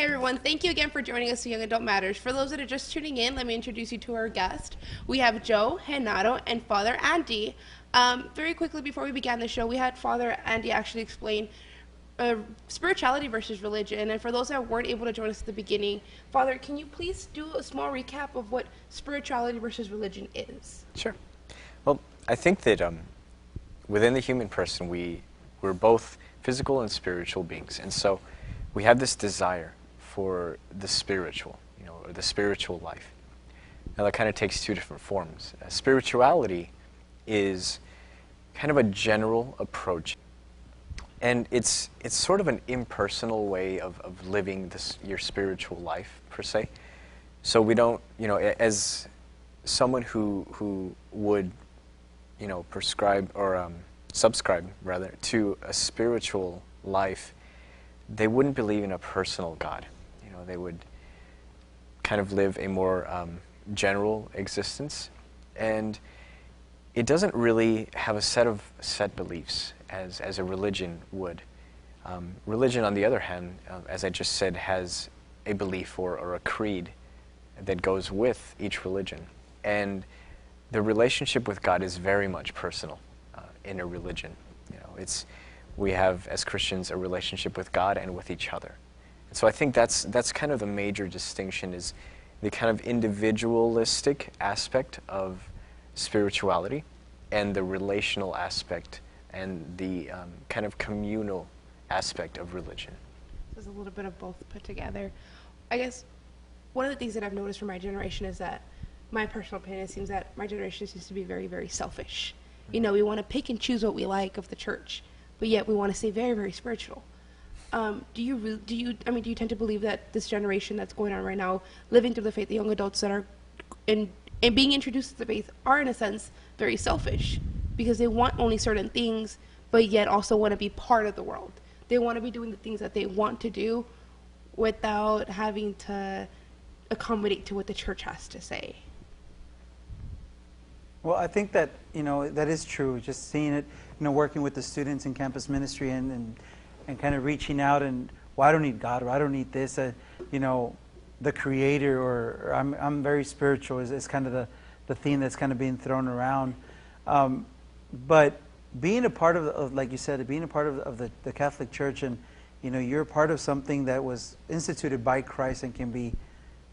Hey everyone, thank you again for joining us on Young Adult Matters. For those that are just tuning in, let me introduce you to our guest. We have Joe, Renato, and Father Andy. Very quickly before we began the show, we had Father Andy actually explain spirituality versus religion. And for those that weren't able to join us at the beginning, Father, can you please do a small recap of what spirituality versus religion is? Sure. Well, I think that within the human person, we're both physical and spiritual beings, and so we have this desire for the spiritual, or the spiritual life. Now that kind of takes two different forms. Spirituality is kind of a general approach, and it's sort of an impersonal way of living your spiritual life per se. So we don't, as someone who would, prescribe or subscribe rather to a spiritual life, they wouldn't believe in a personal God. They would kind of live a more general existence, and it doesn't really have a set beliefs as a religion would. Religion, on the other hand, as I just said, has a belief or a creed that goes with each religion, and the relationship with God is very much personal in a religion. We have, as Christians, a relationship with God and with each other. And so I think that's kind of the major distinction, is the kind of individualistic aspect of spirituality and the relational aspect and the kind of communal aspect of religion. There's a little bit of both put together. I guess one of the things that I've noticed from my generation is that, my personal opinion, it seems that my generation seems to be very, very selfish. We want to pick and choose what we like of the church, but yet we want to stay very, very spiritual. Do you tend to believe that this generation that's going on right now, living through the faith, the young adults that are in being introduced to the faith, are in a sense very selfish because they want only certain things, but yet also want to be part of the world. They want to be doing the things that they want to do without having to accommodate to what the church has to say? Well, I think that, that is true. Just seeing it, working with the students in campus ministry and kind of reaching out and, well, I don't need God, or I don't need this, the Creator, or I'm very spiritual is kind of the theme that's kind of being thrown around. But being a part of, like you said, being a part of the Catholic Church, and, you're a part of something that was instituted by Christ and can be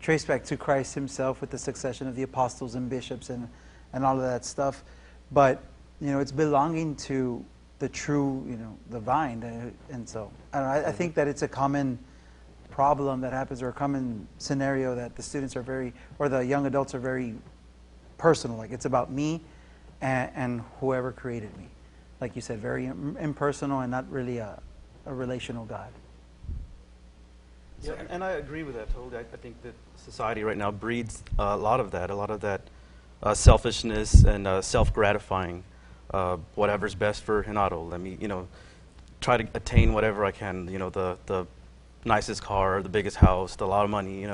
traced back to Christ himself with the succession of the apostles and bishops and all of that stuff. But, it's belonging to the true, the vine. And so I think that it's a common problem that happens, or a common scenario, that the students are very, or the young adults are very personal. Like, it's about me and whoever created me. Like you said, very impersonal and not really a relational God. Yeah, and I agree with that totally. I think that society right now breeds a lot of that selfishness and self-gratifying. Whatever's best for Renato. Let me, try to attain whatever I can. The nicest car, the biggest house, a lot of money.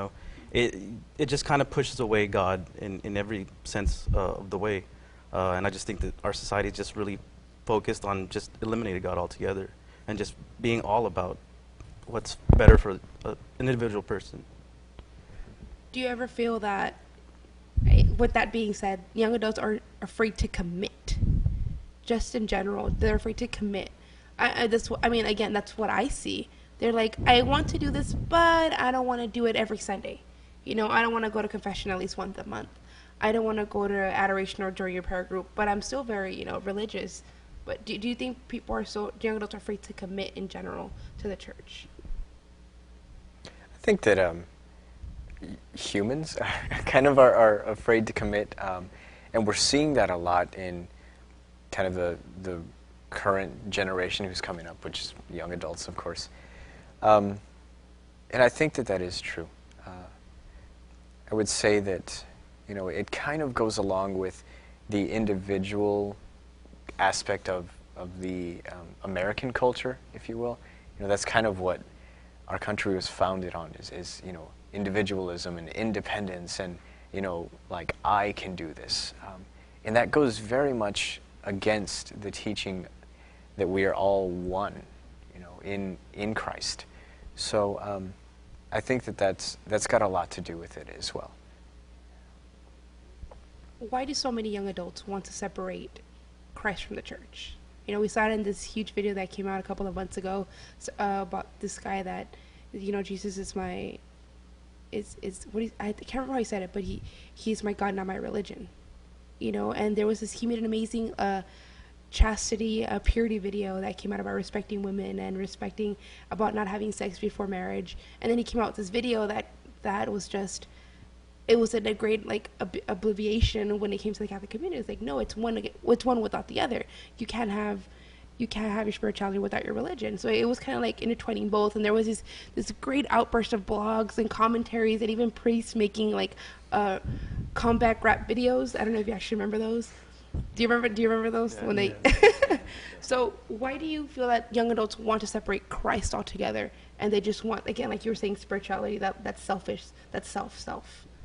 It just kind of pushes away God in every sense of the way. And I just think that our society is just really focused on just eliminating God altogether and just being all about what's better for an individual person. Do you ever feel that, with that being said, young adults are afraid to commit? Just in general, they're afraid to commit. That's what I see. They're like, I want to do this, but I don't want to do it every Sunday. I don't want to go to confession at least once a month. I don't want to go to adoration or join your prayer group, but I'm still very, religious. But do you think young adults are afraid to commit in general to the church? I think that humans kind of are afraid to commit, and we're seeing that a lot in kind of the current generation who's coming up, which is young adults, of course. And I think that is true. I would say that, it kind of goes along with the individual aspect of the American culture, if you will. That's kind of what our country was founded on, is individualism and independence and, like, I can do this. And that goes very much against the teaching that we are all one, in Christ. So I think that that's got a lot to do with it as well. Why do so many young adults want to separate Christ from the church? You know, we saw it in this huge video that came out a couple of months ago about this guy that, you know, Jesus is my, I can't remember how he said it, but he's my God, not my religion. You know, and there was he made an amazing chastity, purity video that came out about respecting women and respecting about not having sex before marriage. And then he came out with this video that was just, it was a great like obliviation when it came to the Catholic community. It's like, no, it's one without the other. You can't have your spirituality without your religion. So it was kind of like intertwining both. And there was this great outburst of blogs and commentaries and even priests making like comeback rap videos. I don't know if you actually remember those. Do you remember those when they? So why do you feel that young adults want to separate Christ altogether, and they just want, again, like you were saying, spirituality that's selfish, that's self.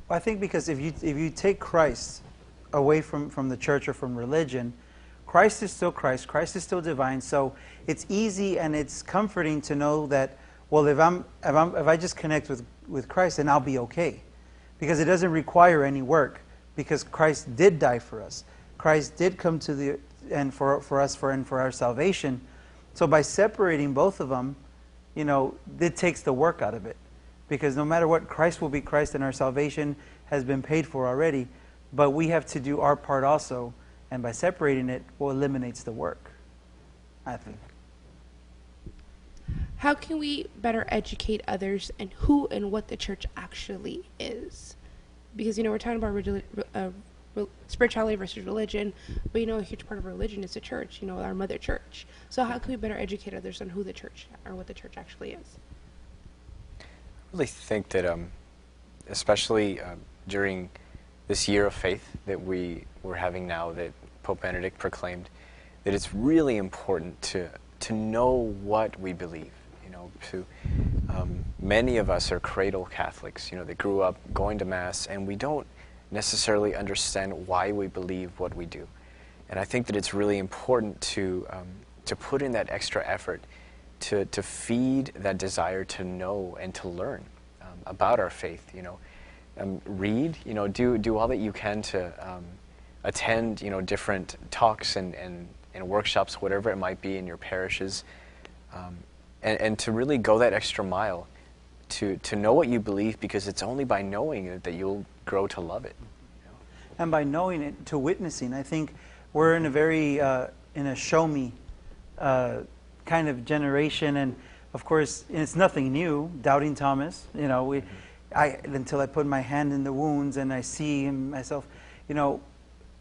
Well, I think because if you take Christ away from the church or from religion, Christ is still Christ. Christ is still divine. So it's easy and it's comforting to know that, well, if I just connect with Christ, then I'll be okay, because it doesn't require any work, because Christ did die for us. Christ did come to the end for us and for our salvation. So by separating both of them, you know, it takes the work out of it. Because no matter what, Christ will be Christ and our salvation has been paid for already. But we have to do our part also. And by separating it, well, eliminates the work, I think. How can we better educate others and who and what the church actually is? Because, you know, we're talking about spirituality versus religion, but, you know, a huge part of religion is the church, you know, our mother church. So how can we better educate others on who the church or what the church actually is? I really think that, especially during this year of faith that we're having now, that Pope Benedict proclaimed, that it's really important to know what we believe. You know, many of us are cradle Catholics. You know, they grew up going to Mass, and we don't necessarily understand why we believe what we do. And I think that it's really important to put in that extra effort to feed that desire to know and to learn about our faith. You know, read. You know, do all that you can to attend. You know, different talks and workshops, whatever it might be in your parishes, and to really go that extra mile to know what you believe, because it's only by knowing it that you'll grow to love it. You know? And by knowing it, to witnessing. I think we're in a very in a show me kind of generation, and of course it's nothing new. Doubting Thomas, you know, until I put my hand in the wounds and I see him myself, you know,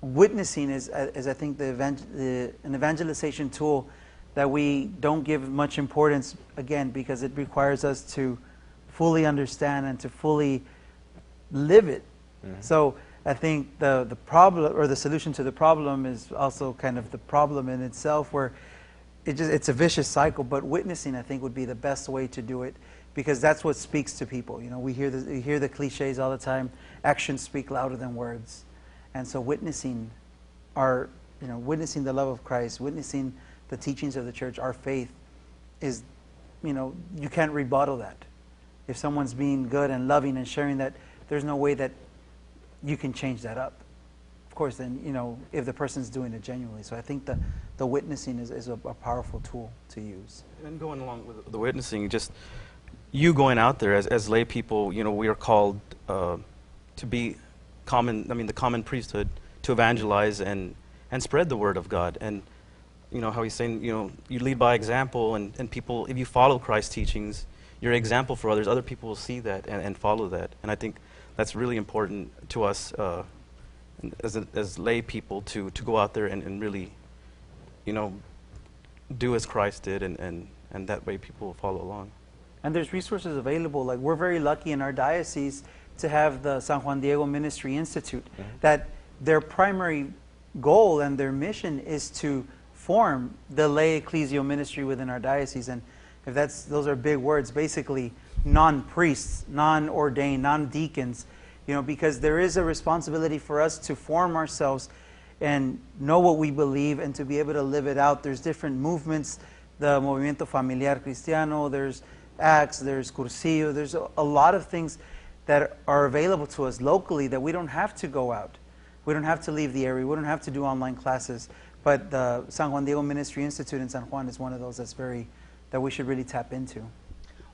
witnessing is I think an evangelization tool that we don't give much importance, again, because it requires us to fully understand and to fully live it. Mm-hmm. So I think the problem, or the solution to the problem, is also kind of the problem in itself, where it's a vicious cycle. But witnessing, I think, would be the best way to do it, because that's what speaks to people. You know, we hear the cliches all the time. Actions speak louder than words, and so witnessing witnessing the love of Christ, witnessing the teachings of the church, our faith, is, you know, you can't rebuttal that. If someone's being good and loving and sharing that, there's no way that you can change that up. Of course, then, you know, if the person's doing it genuinely. So I think the witnessing is a powerful tool to use. And going along with the witnessing, just you going out there as lay people, you know, we are called to be the common priesthood, to evangelize and spread the word of God. And, you know, how he's saying, you know, you lead by example, and people, if you follow Christ's teachings, you're an example for others. Other people will see that and follow that. And I think that's really important to us as lay people to go out there and really, you know, do as Christ did, and that way people will follow along. And there's resources available. Like, we're very lucky in our diocese to have the San Juan Diego Ministry Institute, mm-hmm. that their primary goal and their mission is to form the lay ecclesial ministry within our diocese. And if those are big words, basically non-priests, non-ordained, non-deacons, you know, because there is a responsibility for us to form ourselves and know what we believe and to be able to live it out. There's different movements, the Movimiento Familiar Cristiano, there's Acts, there's Cursillo, there's a lot of things that are available to us locally that we don't have to go out. We don't have to leave the area. We don't have to do online classes. But the San Juan Diego Ministry Institute in San Juan is one of those that we should really tap into.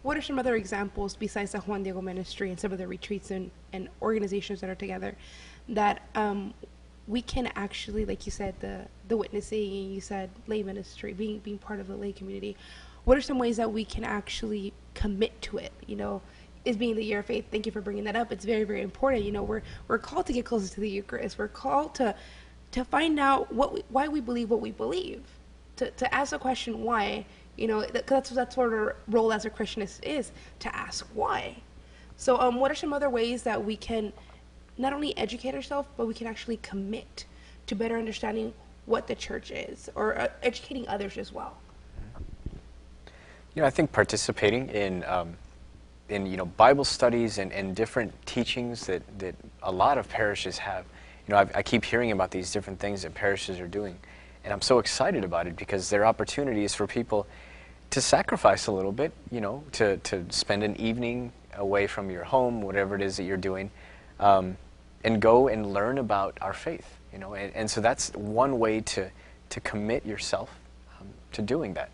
What are some other examples besides the Juan Diego Ministry and some of the retreats and organizations that are together that we can actually, like you said, the witnessing, and you said lay ministry, being part of the lay community. What are some ways that we can actually commit to it? You know, is being the year of faith. Thank you for bringing that up. It's very, very important. You know, we're called to get closer to the Eucharist. We're called to find out why we believe what we believe, to ask the question why. You know, that's what our role as a Christian is to ask why. So what are some other ways that we can not only educate ourselves, but we can actually commit to better understanding what the church is, or educating others as well? You know, I think participating in you know, Bible studies and different teachings that a lot of parishes have. You know, I keep hearing about these different things that parishes are doing, and I'm so excited about it because they're opportunities for people to sacrifice a little bit, you know, to spend an evening away from your home, whatever it is that you're doing, and go and learn about our faith, you know, and so that's one way to commit yourself to doing that.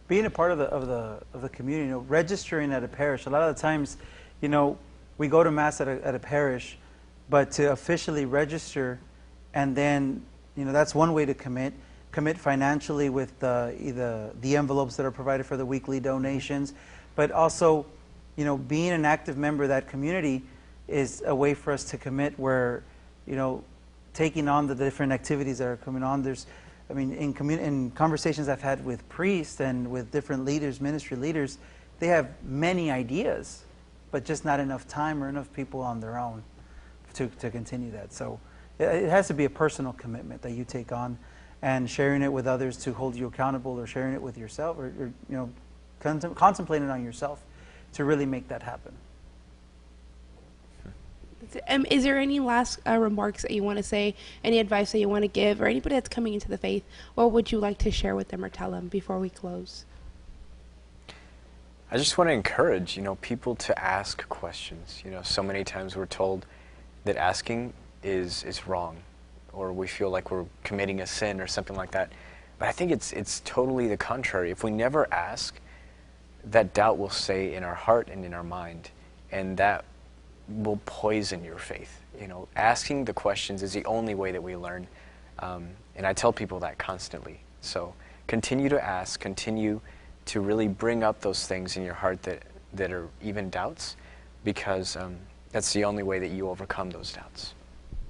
Being a part of the community, you know, registering at a parish. A lot of the times, you know, we go to mass at a parish, but to officially register, and then, you know, that's one way to commit financially with either the envelopes that are provided for the weekly donations, but also, you know, being an active member of that community is a way for us to commit where, you know, taking on the different activities that are coming on. There's, I mean, in conversations I've had with priests and with different leaders, ministry leaders, they have many ideas, but just not enough time or enough people on their own to continue that. So it has to be a personal commitment that you take on, and sharing it with others to hold you accountable, or sharing it with yourself, or you know, contemplating on yourself to really make that happen. Is there any last remarks that you want to say, any advice that you want to give, or anybody that's coming into the faith, what would you like to share with them or tell them before we close? I just want to encourage, you know, people to ask questions. You know, so many times we're told that asking is wrong, or we feel like we're committing a sin or something like that. But I think it's totally the contrary. If we never ask, that doubt will stay in our heart and in our mind, and that will poison your faith. You know, asking the questions is the only way that we learn, and I tell people that constantly. So continue to ask, continue to really bring up those things in your heart that are even doubts, because that's the only way that you overcome those doubts.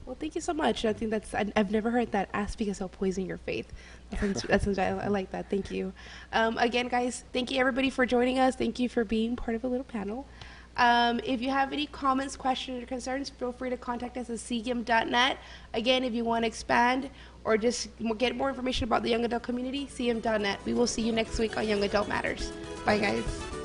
Well, thank you so much. I think I've never heard that. Ask because it'll poison your faith. I like that. Thank you. Again, guys, thank you everybody for joining us. Thank you for being part of a little panel. If you have any comments, questions, or concerns, feel free to contact us at cgim.net. Again, if you want to expand or just get more information about the young adult community, cgim.net. We will see you next week on Young Adult Matters. Bye, guys.